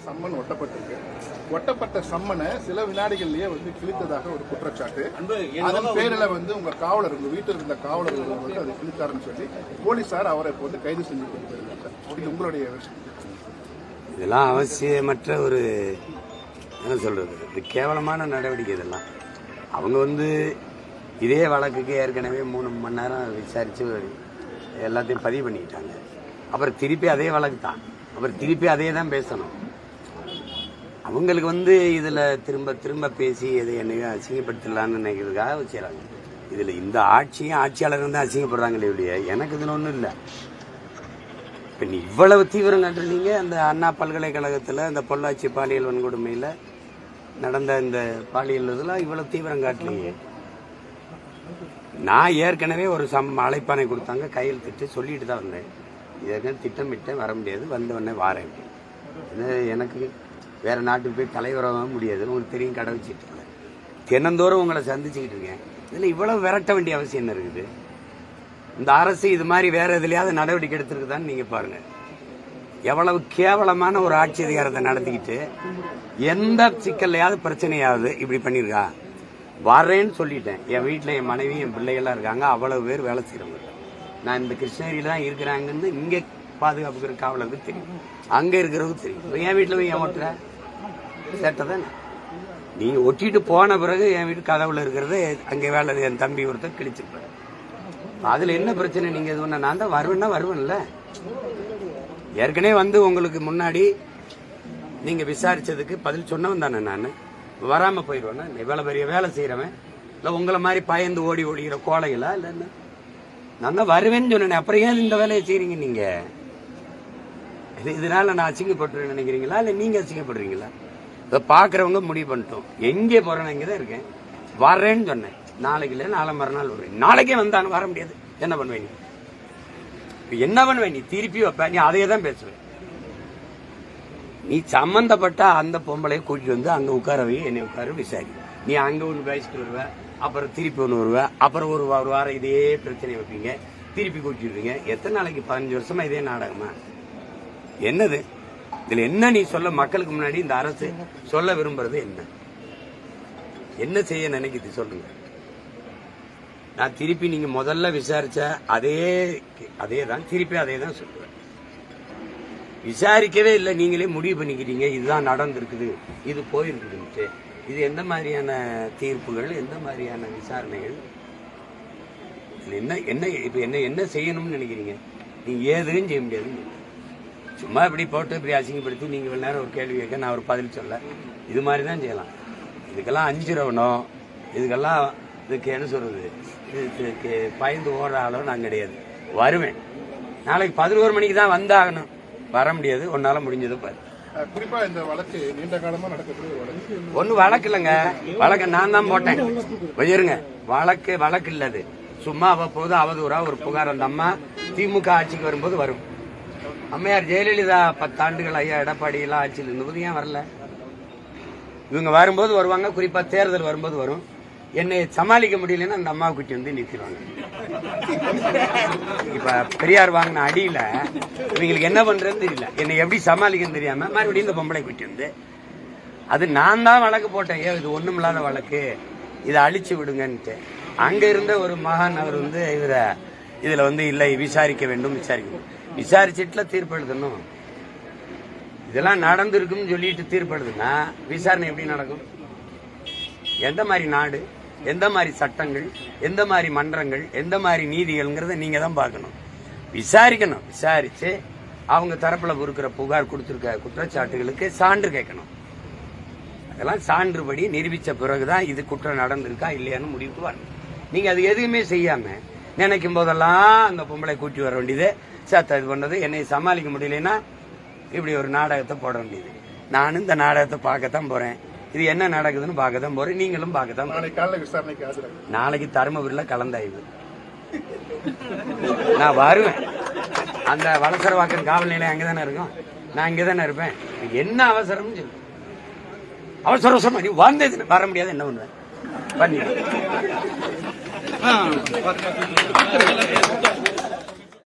Summon ஒட்டப்பட்டிருக்கு. ஒட்டப்பட்ட சம்மனை சில வினாடிகள்லயே கிழித்ததாக ஒரு குற்றச்சாட்டு. அதன் பேரில் உங்க காவலர், உங்க வீட்டில் இருந்த காவலர்கள் அதை கிழித்தாருன்னு சொல்லி போலீசார் அவரை கைது செஞ்சு கொடுத்திருக்காங்க. இது உங்களுடைய விஷயம். இதெல்லாம் அவசியமற்ற ஒரு என்ன சொல்றது, இது கேவலமான நடவடிக்கை. இதெல்லாம் அவங்க இதே வழக்குக்கு ஏற்கனவே 3 மணி நேரம் விசாரிச்சு எல்லாத்தையும் பதிவு பண்ணிக்கிட்டாங்க. அப்புறம் திருப்பி அதே வழக்கு தான், அப்புறம் திருப்பி அதே தான் பேசணும். அவங்களுக்கு இதுல திரும்ப திரும்ப பேசி எதை என்னையும் அசிங்கப்படுத்தலான்னு நினைக்கிறதுக்காக செய்யறாங்க. இதுல இந்த ஆட்சியாளர் தான் அசிங்கப்படுறாங்களே ஒழிய எனக்கு இதுல ஒன்றும் இல்லை. இப்ப நீ இவ்வளவு தீவிரம் கண்டிருந்தீங்க அந்த அண்ணா பல்கலைக்கழகத்துல இந்த பொள்ளாச்சி பாலியல் வன்கொடுமையில நடந்த இந்த பாலியல் இதெல்லாம் இவ்வளவு தீவிரம் காட்டலையே. நான் ஏற்கனவே ஒரு அழைப்பானை கொடுத்தாங்க, கையெழுத்திட்டு சொல்லிட்டு தான் வந்தேன். இதற்கு திட்டமிட்டேன், வர முடியாது, வந்தவொடனே வாரேன். எனக்கு வேற நாட்டுக்கு போய் தலைவராக முடியாது, உங்களுக்கு தெரியும். கடை வச்சுட்டு இருக்கேன், தினந்தோறும் உங்களை சந்திச்சுக்கிட்டு இருக்கேன். இதில் இவ்வளவு விரட்ட வேண்டிய அவசியம் என்ன இருக்குது? இந்த அரசு இது மாதிரி வேற எதுலையாவது நடவடிக்கை எடுத்திருக்குதான்னு நீங்க பாருங்க. எவ்வளவு கேவலமான ஒரு ஆட்சி அதிகாரத்தை நடத்திக்கிட்டு எந்த சிக்கல்லையாவது பிரச்சனையாவது இப்படி பண்ணிருக்கா? வரேன்னு சொல்லிட்டேன். என் வீட்டில் என் மனைவி என் பிள்ளைகள்லாம் இருக்காங்க, அவ்வளவு பேர் வேலை செய்யறவங்க. நான் இந்த கிருஷ்ணகிரியில தான் இருக்கிறாங்கன்னு இங்கே பாதுகாப்புக்கிற காவலருக்கு தெரியும், அங்க இருக்கிறவங்க தெரியும். என் வீட்டில் போய் ஏன் ஒட்டுற சேட்டை தானே. நீங்க ஒட்டிட்டு போன பிறகு என் வீட்டு கதவுல இருக்கிறத அங்கே வேலை என் தம்பி ஒருத்தர் கிழிச்சிருப்பாரு. அதுல என்ன பிரச்சனை? நீங்க இது ஒண்ணு நான் தான் வருவேன்ல. ஏற்கனவே உங்களுக்கு முன்னாடி நீங்க விசாரிச்சதுக்கு பதில் சொன்னவன் தானே. நான் வராம போயிடுவேன்னா இவ்வளவு பெரிய வேலை செய்யறவன் இல்ல உங்களை மாதிரி பயந்து ஓடிக்கிற கோழைகளா? இல்ல நான் தான் வருவேன்னு சொன்னேன். அப்புறம் ஏன் இந்த வேலையை செய்றீங்க நீங்க? இதனால நான் அசிங்கப்பட்டு நினைக்கிறீங்களா இல்ல நீங்க அசிங்கப்படுறீங்களா? இதை பாக்குறவங்க முடிவு பண்ணிட்டோம். எங்கே போறேன்னு இங்கதான் இருக்கேன். வரேன்னு சொன்னேன். நாளைக்கு இல்ல நாளை மறுநாள் வருவேன். நாளைக்கே வந்தானு வர முடியாது. என்ன பண்ணுவேன் நீ? என்ன பண்ணுவேன் நீ? திருப்பி வைப்ப, நீ அதையே தான் பேசுவேன். நீ சம்பந்தப்பட்ட அந்த பொம்பளையை கூட்டிட்டு அங்க உட்காரவே என்னை உட்கார விசாரி. நீ அங்க ஒன்று பேசிட்டு வருவ, அப்புறம் திருப்பி ஒன்று வருவ, அப்புறம் ஒரு வாரம் இதே பிரச்சனை வைப்பீங்க, திருப்பி கூட்டிடுவீங்க. எத்தனை நாளைக்கு? 15 வருஷமா இதே நாடகமா? என்னது இதுல? என்ன நீ சொல்ல மக்களுக்கு முன்னாடி இந்த அரசு சொல்ல விரும்புறது என்ன செய்ய நினைக்குது சொல்லுங்க. நான் திருப்பி நீங்க முதல்ல விசாரிச்ச அதே தான் திருப்பி அதே தான் சொல்லுவேன். விசாரிக்கவே இல்லை, நீங்களே முடிவு பண்ணிக்கிறீங்க இதுதான் நடந்திருக்குது, இது போயிருக்குது. இது எந்த மாதிரியான தீர்ப்புகள், எந்த மாதிரியான விசாரணைகள்? என்ன செய்யணும்னு நினைக்கிறீங்க? நீங்க ஏதும் செய்ய முடியாது. சும்மா இப்படி போட்டு இப்படி அசிங்கப்படுத்தி நீங்க இவ்வளவு நேரம் ஒரு கேள்வி கேட்க நான் ஒரு பதில் சொல்ல, இது மாதிரி தான் செய்யலாம். இதுக்கெல்லாம் அஞ்சிரவனும், இதுக்கெல்லாம் இதுக்கு என்ன சொல்றது, இதுக்கு பயந்து ஓடுற அளவு நான் கிடையாது. வருவேன். நாளைக்கு 11 மணிக்கு தான் வந்தாகணும். வர முடியாது, ஒன்னால முடிஞ்சது பாரு. குறிப்பா இந்த வழக்கு நீண்ட காலமா நடக்கக்கூடிய வழக்கு. ஒண்ணு வழக்கு இல்லைங்க, வழக்க நான் தான் போட்டேன். இருங்க, வழக்கு இல்லது. சும்மா அவ்வப்போது அவதூறா ஒரு புகார். அந்த அம்மா திமுக ஆட்சிக்கு வரும்போது வரும். அம்மையார் ஜெயலலிதா 10 ஆண்டுகள் ஐயா எடப்பாடி எல்லாம் ஆட்சியில் இருந்தபோது ஏன் வரல? இவங்க வரும்போது வருவாங்க. குறிப்பா தேர்தல் வரும்போது வரும். என்னை சமாளிக்க முடியலன்னா அந்த அம்மா குட்டி நிறுத்திடுவாங்க. இப்ப பெரியார் வாங்கின அடியில இவங்களுக்கு என்ன பண்றதுன்னு தெரியல, என்னை எப்படி சமாளிக்கன்னு தெரியாம மறுபடியும் இந்த பொம்பளை குட்டி அது நான் தான் வழக்கு போட்டேன். இது ஒண்ணுமில்லாத வழக்கு, இதை அழிச்சு விடுங்கன்ட்டு. அங்க இருந்த ஒரு மகான் அவர் இதுல இல்லை விசாரிக்க வேண்டும், விசாரிச்சுட்டுல தீர்ப்பு எழுதணும். இதெல்லாம் நடந்திருக்குன்னு சொல்லிட்டு தீர்ப்பு எழுதுனா விசாரணை எப்படி நடக்கும்? எந்த மாதிரி நாடு, எந்த மாதிரி சட்டங்கள், எந்த மாதிரி மன்றங்கள், எந்த மாதிரி நீதிகள்ங்கிறத நீங்க தான் பார்க்கணும். விசாரிக்கணும். விசாரிச்சு அவங்க தரப்புல இருக்கிற புகார் கொடுத்திருக்க குற்றச்சாட்டுகளுக்கு சான்று கேட்கணும். அதெல்லாம் சான்றுபடி நிரூபிச்ச பிறகுதான் இது குற்றம் நடந்திருக்கா இல்லையான்னு முடிவுக்கு வரணும். நீங்க அது எதுவுமே செய்யாம நினைக்கும் போதெல்லாம் அந்த பொம்பளை கூட்டி வர வேண்டியது, சாத்த இது பண்ணது, என்னை சமாளிக்க முடியலன்னா இப்படி ஒரு நாடகத்தை போட வேண்டியது. நானும் இந்த நாடகத்தை பார்க்கத்தான் போறேன். இது என்ன நடக்குதுன்னு பார்க்கத்தான் போறேன். நீங்களும் பார்க்கத்தான். நாளைக்கு தருமபுரியில் கலந்தாய்வு. நான் வருவேன். அந்த வலசரவாக்கம் காவல் நிலையம் அங்கதானே இருக்கும், நான் இங்கதானே இருப்பேன். என்ன அவசரம் சொல்லு. அவசரம் நீ வந்தது வர முடியாது, என்ன பண்ணுவேன் பண்ணி